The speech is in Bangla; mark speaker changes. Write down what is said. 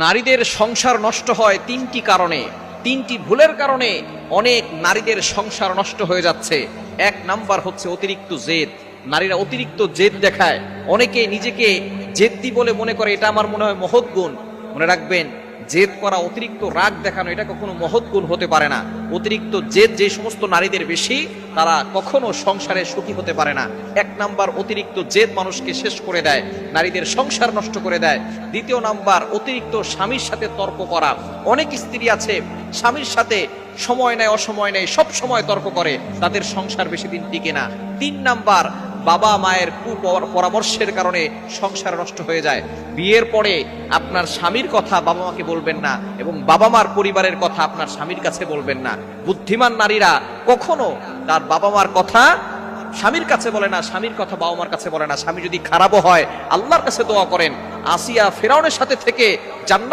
Speaker 1: নারীদের সংসার নষ্ট হয় তিনটি কারণে, তিনটি ভুলের কারণে অনেক নারীদের সংসার নষ্ট হয়ে যাচ্ছে। এক নাম্বার হচ্ছে অতিরিক্ত জেদ। নারীরা অতিরিক্ত জেদ দেখায়, অনেকে নিজেকে জেদ্দি বলে মনে করে, এটা আমার মনে হয় মহৎ গুণ। মনে রাখবেন, জেদ করা, অতিরিক্ত রাগ দেখানো, এটা কখনো মহৎ গুণ হতে পারে না। অতিরিক্ত জেদ যে সমস্ত নারীদের বেশি, তারা কখনো সংসারে সুখী হতে পারে না। এক নাম্বার, অতিরিক্ত জেদ মানুষকে শেষ করে দেয়, নারীদের সংসার নষ্ট করে দেয়। দ্বিতীয় নাম্বার, অতিরিক্ত স্বামীর সাথে তর্ক করা। অনেক স্ত্রী আছে স্বামীর সাথে সময় নেয়, অসময় নেয়, সব সময় তর্ক করে, তাদের সংসার বেশি দিন টিকে না। তিন নাম্বার, বাবা মায়ের কুপরামর্শের কারণে সংসার নষ্ট হয়ে যায়। বিয়ের পরে আপনার স্বামীর কথা বাবা মাকে বলবেন না, এবং বাবা মার পরিবারের কথা আপনার স্বামীর কাছে বলবেন না। বুদ্ধিমান নারীরা কখনো তার বাবা মার কথা স্বামীর কাছে বলে না, স্বামীর কথা বাবা মার কাছে বলে না। স্বামী যদি খারাপও হয়, আল্লাহর কাছে দোয়া করেন। আসিয়া ফিরআউনের সাথে থেকে জান্নাত